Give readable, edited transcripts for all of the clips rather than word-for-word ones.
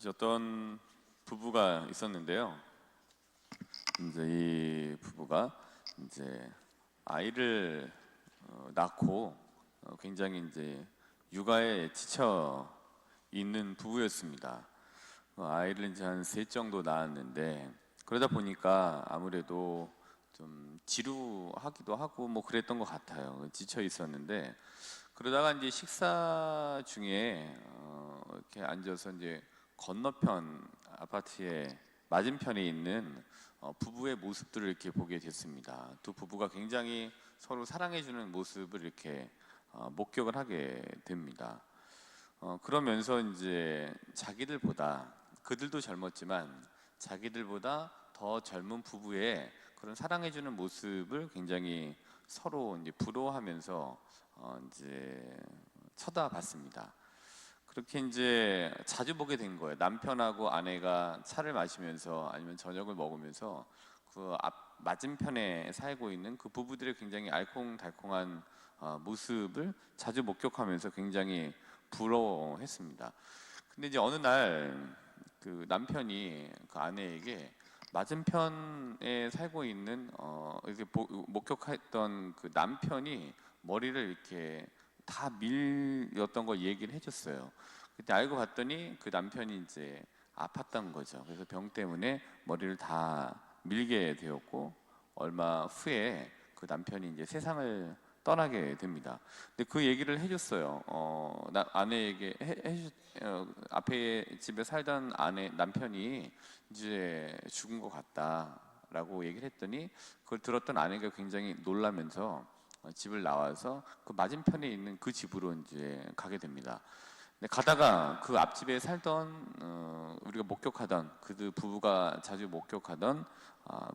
이제 어떤 부부가 있었는데요. 이제 이 부부가 이제 아이를 낳고 굉장히 이제 육아에 지쳐 있는 부부였습니다. 아이를 이제 한 셋 정도 낳았는데 그러다 보니까 아무래도 좀 지루하기도 하고 뭐 그랬던 것 같아요. 지쳐 있었는데 그러다가 이제 식사 중에 이렇게 앉아서 이제 건너편 아파트의 맞은편에 있는 부부의 모습들을 이렇게 보게 됐습니다. 두 부부가 굉장히 서로 사랑해주는 모습을 이렇게 목격을 하게 됩니다. 그러면서 이제 자기들보다, 그들도 젊었지만 자기들보다 더 젊은 부부의 그런 사랑해주는 모습을 굉장히 서로 이제 부러워하면서 이제 쳐다봤습니다. 그렇게 이제 자주 보게 된 거예요. 남편하고 아내가 차를 마시면서 아니면 저녁을 먹으면서 그 맞은편에 살고 있는 그 부부들의 굉장히 알콩달콩한 모습을 자주 목격하면서 굉장히 부러워했습니다. 근데 이제 어느 날 그 남편이 그 아내에게 맞은편에 살고 있는 이렇게 목격했던 그 남편이 머리를 이렇게 다 밀렸던 거 얘기를 해줬어요. 그때 알고 봤더니 그 남편이 이제 아팠던 거죠. 그래서 병 때문에 머리를 다 밀게 되었고 얼마 후에 그 남편이 이제 세상을 떠나게 됩니다. 근데 그 얘기를 해줬어요. 아내에게 앞에 집에 살던 남편이 이제 죽은 것 같다라고 얘기를 했더니 그걸 들었던 아내가 굉장히 놀라면서 집을 나와서 그 맞은편에 있는 그 집으로 이제 가게 됩니다. 근데 가다가 그 앞집에 살던 우리가 목격하던 그 부부가 자주 목격하던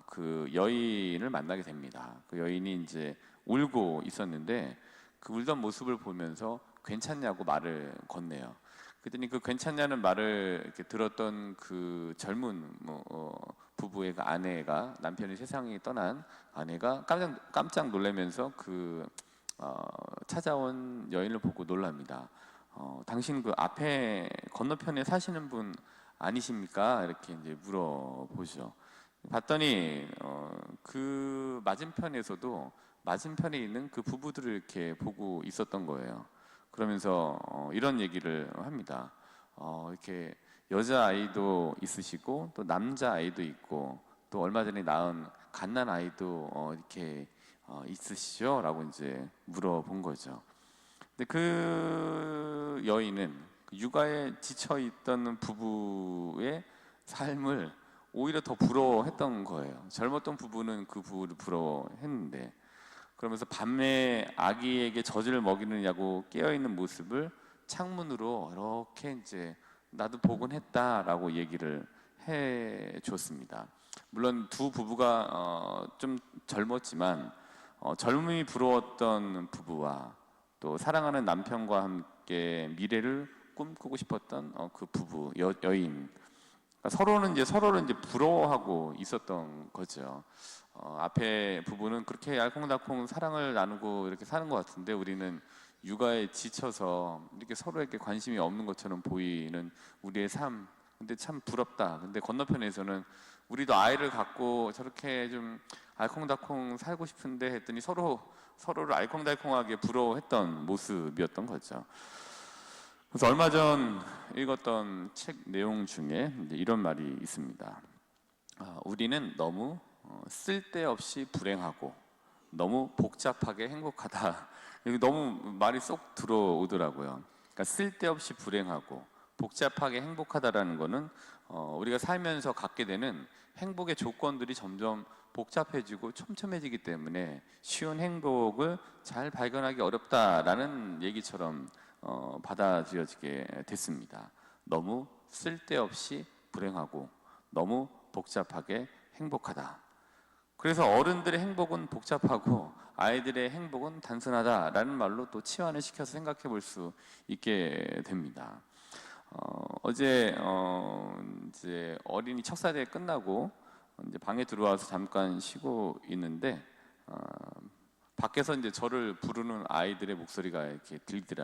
그 여인을 만나게 됩니다. 그 여인이 이제 울고 있었는데 그 울던 모습을 보면서 괜찮냐고 말을 건네요. 그랬더니 그 괜찮냐는 말을 이렇게 들었던 그 젊은 부부의 그 아내가, 남편이 세상에 떠난 아내가 깜짝 놀라면서 그 찾아온 여인을 보고 놀랍니다. 당신 그 앞에 건너편에 사시는 분 아니십니까? 이렇게 이제 물어보죠. 봤더니 그 맞은편에 있는 그 부부들을 이렇게 보고 있었던 거예요. 그러면서 이런 얘기를 합니다. 이렇게 여자 아이도 있으시고 또 남자 아이도 있고 또 얼마 전에 낳은 갓난 아이도 이렇게 있으시죠? 라고 이제 물어본 거죠. 근데 그 여인은 육아에 지쳐 있던 부부의 삶을 오히려 더 부러워했던 거예요. 젊었던 부부는 그 부부를 부러워했는데, 그러면서 밤에 아기에게 젖을 먹이느냐고 깨어있는 모습을 창문으로 이렇게 이제 나도 보곤 했다라고 얘기를 해 줬습니다. 물론 두 부부가 좀 젊었지만 젊음이 부러웠던 부부와 또 사랑하는 남편과 함께 미래를 꿈꾸고 싶었던 그 부부, 여인. 그러니까 서로를 이제 부러워하고 있었던 거죠. 앞에 부부는 그렇게 알콩달콩 사랑을 나누고 이렇게 사는 것 같은데 우리는 육아에 지쳐서 이렇게 서로에게 관심이 없는 것처럼 보이는 우리의 삶. 근데 참 부럽다. 근데 건너편에서는 우리도 아이를 갖고 저렇게 좀 알콩달콩 살고 싶은데 했더니 서로를 알콩달콩하게 부러워했던 모습이었던 거죠. 그래서 얼마 전 읽었던 책 내용 중에 이제 이런 말이 있습니다. 우리는 너무 쓸데없이 불행하고 너무 복잡하게 행복하다. 이게 너무 말이 쏙 들어오더라고요. 그러니까 쓸데없이 불행하고 복잡하게 행복하다라는 거는 우리가 살면서 갖게 되는 행복의 조건들이 점점 복잡해지고 촘촘해지기 때문에 쉬운 행복을 잘 발견하기 어렵다라는 얘기처럼 받아들여지게 됐습니다. 너무 쓸데없이 불행하고 너무 복잡하게 행복하다. 그래서 어른들의 행복은 복잡하고 아이들의 행복은 단순하다라는 말로 또 치환을 시켜서 생각해 볼 수 있게 됩니다. 어제 이제 어린이 척사대 끝나고 이제 방에 들어와서 잠깐 쉬고 있는데 밖에서 이제 저를 부르는 아이들의 목소리가 이렇게 들리더라고요.